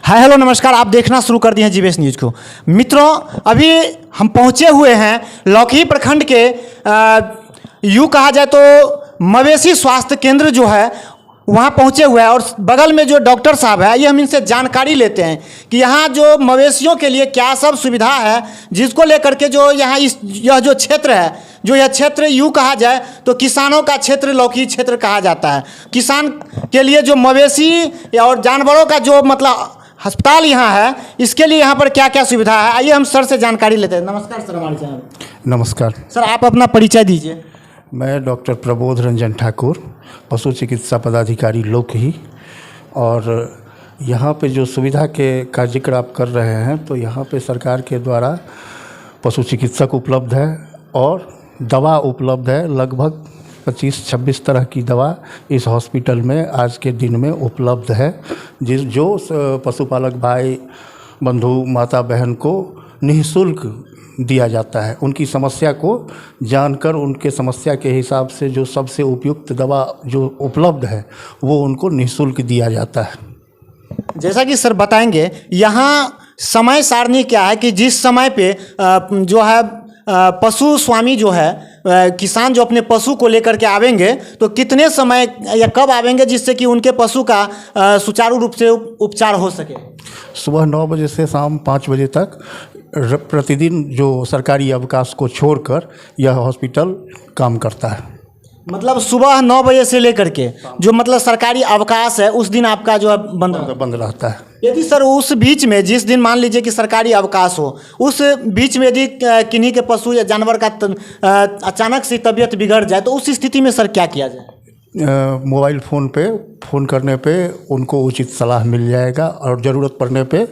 Hi hello नमस्कार, आप देखना शुरू कर दिए हैं जीबीएस न्यूज़ को। मित्रों, अभी हम पहुंचे हुए हैं लौकही प्रखंड के यूँ कहा जाए तो मवेशी स्वास्थ्य केंद्र जो है वहाँ पहुँचे हुए हैं और बगल में जो डॉक्टर साहब है, ये हम इनसे जानकारी लेते हैं कि यहाँ जो मवेशियों के लिए क्या सब सुविधा है, जिसको लेकर के जो यहाँ यह जो क्षेत्र है, जो यह क्षेत्र यूँ कहा जाए तो किसानों का क्षेत्र लौकही क्षेत्र कहा जाता है। किसान के लिए जो मवेशी और जानवरों का जो मतलब अस्पताल यहाँ है, इसके लिए यहाँ पर क्या क्या सुविधा है, आइए हम सर से जानकारी लेते हैं। नमस्कार सर, हमारे चैनल। नमस्कार सर, आप अपना परिचय दीजिए। मैं डॉक्टर प्रबोध रंजन ठाकुर, पशु चिकित्सा पदाधिकारी लौकही। और यहाँ पे जो सुविधा का जिक्र आप कर रहे हैं, तो यहाँ पे सरकार के द्वारा पशु चिकित्सक उपलब्ध है और दवा उपलब्ध है। लगभग 25-26 तरह की दवा इस हॉस्पिटल में आज के दिन में उपलब्ध है, जो पशुपालक भाई बंधु माता बहन को निःशुल्क दिया जाता है। उनकी समस्या को जानकर उनके समस्या के हिसाब से जो सबसे उपयुक्त दवा जो उपलब्ध है वो उनको निःशुल्क दिया जाता है। जैसा कि सर बताएंगे, यहाँ समय सारणी क्या है कि जिस समय पे जो है पशु स्वामी जो है, किसान जो अपने पशु को लेकर के आवेंगे तो कितने समय या कब आवेंगे जिससे कि उनके पशु का सुचारू रूप से उपचार हो सके? सुबह 9 बजे से शाम 5 बजे तक प्रतिदिन जो सरकारी अवकाश को छोड़कर यह हॉस्पिटल काम करता है। मतलब सुबह 9 बजे से लेकर के जो मतलब सरकारी अवकाश है उस दिन आपका जो है बंद रहता है। यदि सर उस बीच में जिस दिन मान लीजिए कि सरकारी अवकाश हो, उस बीच में यदि किन्हीं के पशु या जानवर का अचानक से तबीयत बिगड़ जाए तो उस स्थिति में सर क्या किया जाए? मोबाइल फ़ोन करने पे उनको उचित सलाह मिल जाएगा और ज़रूरत पड़ने पे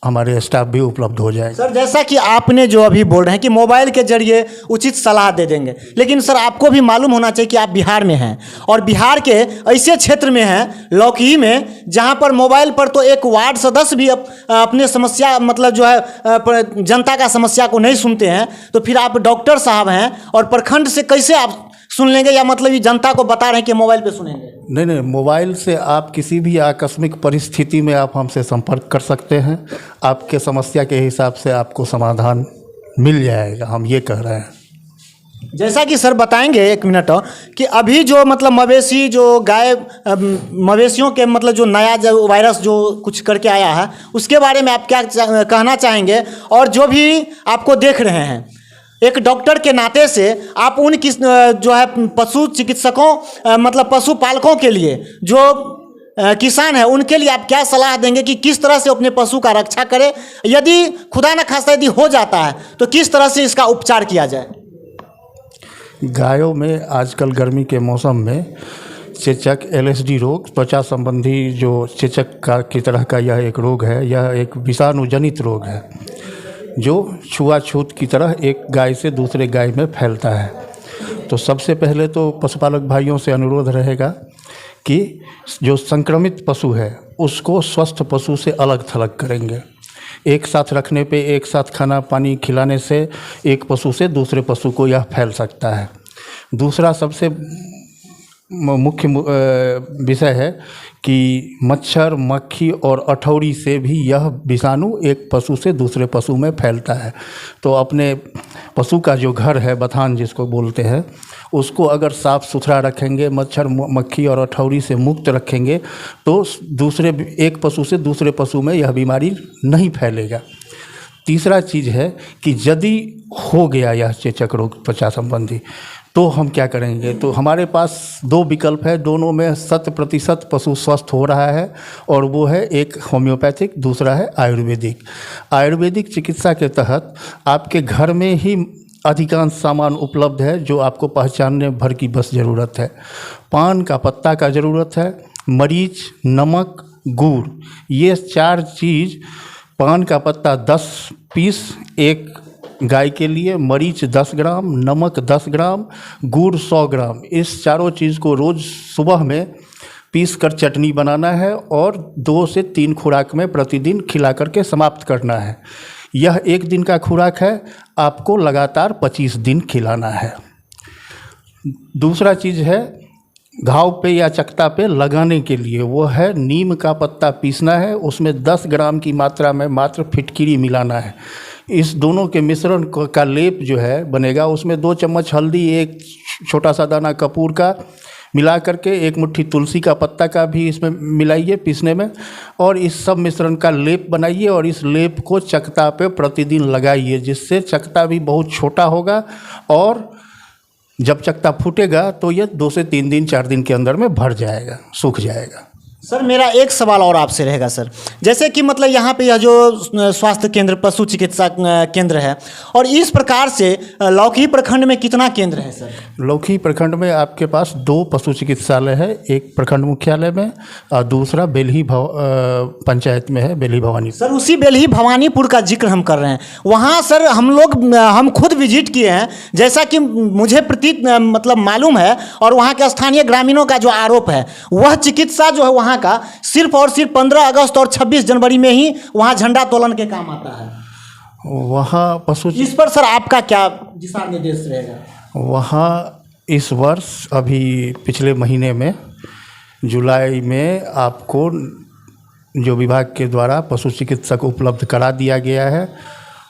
हमारे स्टाफ भी उपलब्ध हो जाएगा। सर, जैसा कि आपने जो अभी बोल रहे हैं कि मोबाइल के जरिए उचित सलाह दे देंगे, लेकिन सर आपको भी मालूम होना चाहिए कि आप बिहार में हैं और बिहार के ऐसे क्षेत्र में हैं लौकही में जहां पर मोबाइल पर तो एक वार्ड सदस्य भी अपने समस्या मतलब जो है जनता का समस्या को नहीं सुनते हैं, तो फिर आप डॉक्टर साहब हैं और प्रखंड से कैसे आप सुन लेंगे, या मतलब ये जनता को बता रहे हैं कि मोबाइल पे सुनेंगे? नहीं, मोबाइल से आप किसी भी आकस्मिक परिस्थिति में आप हमसे संपर्क कर सकते हैं। आपके समस्या के हिसाब से आपको समाधान मिल जाएगा, हम ये कह रहे हैं। जैसा कि सर बताएंगे एक मिनट और कि अभी जो मतलब मवेशी जो गाय मवेशियों के मतलब जो नया जो वायरस जो कुछ करके आया है उसके बारे में आप क्या कहना चाहेंगे? और जो भी आपको देख रहे हैं एक डॉक्टर के नाते से आप उन जो है पशु चिकित्सकों मतलब पशुपालकों के लिए जो किसान है उनके लिए आप क्या सलाह देंगे कि किस तरह से अपने पशु का रक्षा करें? यदि खुदा न खास्ता यदि हो जाता है तो किस तरह से इसका उपचार किया जाए? गायों में आजकल गर्मी के मौसम में चेचक LSD रोग, त्वचा संबंधी जो चेचक की तरह का यह एक रोग है, यह एक विषाणु जनित रोग है जो छुआछूत की तरह एक गाय से दूसरे गाय में फैलता है। तो सबसे पहले तो पशुपालक भाइयों से अनुरोध रहेगा कि जो संक्रमित पशु है उसको स्वस्थ पशु से अलग थलग करेंगे। एक साथ रखने पे, एक साथ खाना पानी खिलाने से एक पशु से दूसरे पशु को यह फैल सकता है। दूसरा सबसे मुख्य विषय है कि मच्छर, मक्खी और अठौरी से भी यह विषाणु एक पशु से दूसरे पशु में फैलता है। तो अपने पशु का जो घर है, बथान जिसको बोलते हैं, उसको अगर साफ़ सुथरा रखेंगे, मच्छर मक्खी और अठौरी से मुक्त रखेंगे तो एक पशु से दूसरे पशु में यह बीमारी नहीं फैलेगा। तीसरा चीज़ है कि यदि हो गया यह चेचक रोग त्वचा संबंधी तो हम क्या करेंगे? तो हमारे पास 2 विकल्प है, दोनों में 100% पशु स्वस्थ हो रहा है और वो है एक होम्योपैथिक, दूसरा है आयुर्वेदिक। आयुर्वेदिक चिकित्सा के तहत आपके घर में ही अधिकांश सामान उपलब्ध है जो आपको पहचानने भर की बस ज़रूरत है। पान का पत्ता का ज़रूरत है, मरीच, नमक, गुड़, ये 4 चीज़। पान का पत्ता 10 पीस एक गाय के लिए, मरीच 10 ग्राम, नमक 10 ग्राम, गुड़ 100 ग्राम, इस चारों चीज़ को रोज़ सुबह में पीस कर चटनी बनाना है और 2 से 3 खुराक में प्रतिदिन खिला करके समाप्त करना है। यह 1 दिन का खुराक है, आपको लगातार 25 दिन खिलाना है। दूसरा चीज़ है घाव पे या चकता पे लगाने के लिए वो है नीम का पत्ता पीसना है, उसमें 10 ग्राम की मात्रा में मात्र फिटकिरी मिलाना है। इस दोनों के मिश्रण का लेप जो है बनेगा, उसमें 2 चम्मच हल्दी, 1 छोटा सा दाना कपूर का मिला करके 1 मुट्ठी तुलसी का पत्ता का भी इसमें मिलाइए पीसने में, और इस सब मिश्रण का लेप बनाइए और इस लेप को चकता पे प्रतिदिन लगाइए, जिससे चकता भी बहुत छोटा होगा और जब चकता फूटेगा तो ये 2 से 3 दिन 4 दिन के अंदर में भर जाएगा, सूख जाएगा। सर मेरा एक सवाल और आपसे रहेगा सर, जैसे कि मतलब यहाँ पे यह जो स्वास्थ्य केंद्र पशु चिकित्सा केंद्र है, और इस प्रकार से लौकी प्रखंड में कितना केंद्र है सर? लौकी प्रखंड में आपके पास 2 पशु चिकित्सालय है, एक प्रखंड मुख्यालय में और दूसरा बेल्ही पंचायत में है, बेल्ही भवानी। सर उसी बेल्ही भवानीपुर का जिक्र हम कर रहे हैं, वहाँ सर हम खुद विजिट किए हैं, जैसा कि मुझे प्रतीत मतलब मालूम है, और वहाँ के स्थानीय ग्रामीणों का जो आरोप है, वह चिकित्सा जो है वहाँ का सिर्फ और सिर्फ 15 अगस्त और 26 जनवरी में ही वहाँ झंडा तोलन के काम आता है। वहाँ पशु, इस पर सर आपका क्या दिशा निर्देश रहेगा? वहाँ इस वर्ष अभी पिछले महीने में जुलाई में आपको जो विभाग के द्वारा पशु चिकित्सक उपलब्ध करा दिया गया है,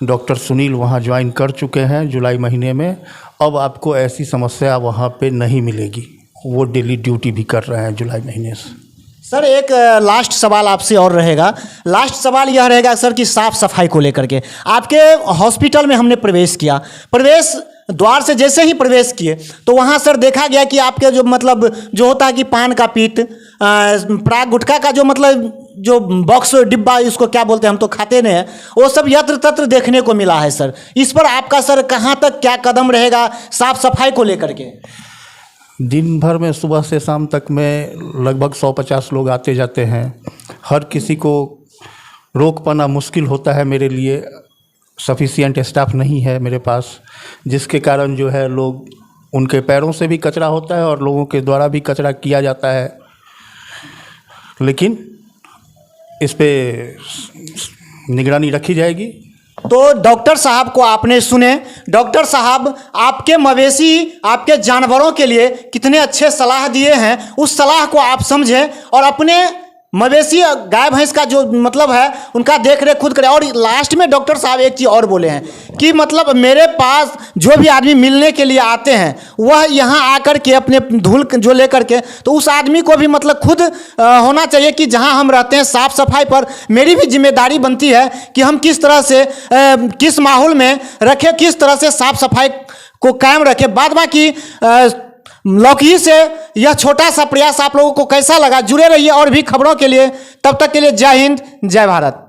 डॉक्टर सुनील वहाँ ज्वाइन कर चुके हैं जुलाई महीने में। अब आपको ऐसी समस्या वहाँ पे नहीं मिलेगी, वो डेली ड्यूटी भी कर रहे हैं जुलाई महीने से। सर एक लास्ट सवाल आपसे और रहेगा, लास्ट सवाल यह रहेगा सर कि साफ़ सफाई को लेकर के आपके हॉस्पिटल में हमने प्रवेश किया, प्रवेश द्वार से जैसे ही प्रवेश किए तो वहाँ सर देखा गया कि आपके जो मतलब जो होता है कि पान का पीत, पराग गुटखा का जो मतलब जो बॉक्स डिब्बा इसको क्या बोलते हैं, हम तो खाते नहीं हैं, वो सब यत्र तत्र देखने को मिला है सर। इस पर आपका सर कहाँ तक क्या कदम रहेगा साफ़ सफाई को लेकर के? दिन भर में सुबह से शाम तक में लगभग 150 लोग आते जाते हैं, हर किसी को रोक पाना मुश्किल होता है मेरे लिए, सफिशिएंट स्टाफ नहीं है मेरे पास, जिसके कारण जो है लोग उनके पैरों से भी कचरा होता है और लोगों के द्वारा भी कचरा किया जाता है, लेकिन इस पे निगरानी रखी जाएगी। तो डॉक्टर साहब को आपने सुने, डॉक्टर साहब आपके मवेशी आपके जानवरों के लिए कितने अच्छे सलाह दिए हैं, उस सलाह को आप समझें और अपने मवेशी गाय भैंस का जो मतलब है उनका देख रेख खुद करें। और लास्ट में डॉक्टर साहब एक चीज़ और बोले हैं कि मतलब मेरे पास जो भी आदमी मिलने के लिए आते हैं वह यहाँ आकर के अपने धूल जो लेकर के, तो उस आदमी को भी मतलब खुद होना चाहिए कि जहाँ हम रहते हैं साफ़ सफाई पर मेरी भी जिम्मेदारी बनती है कि हम किस तरह से किस माहौल में रखें, किस तरह से साफ़ सफाई को कायम रखें। बाद बाकी लौकी से यह छोटा सा प्रयास आप लोगों को कैसा लगा, जुड़े रहिए और भी खबरों के लिए। तब तक के लिए जय हिंद, जय भारत।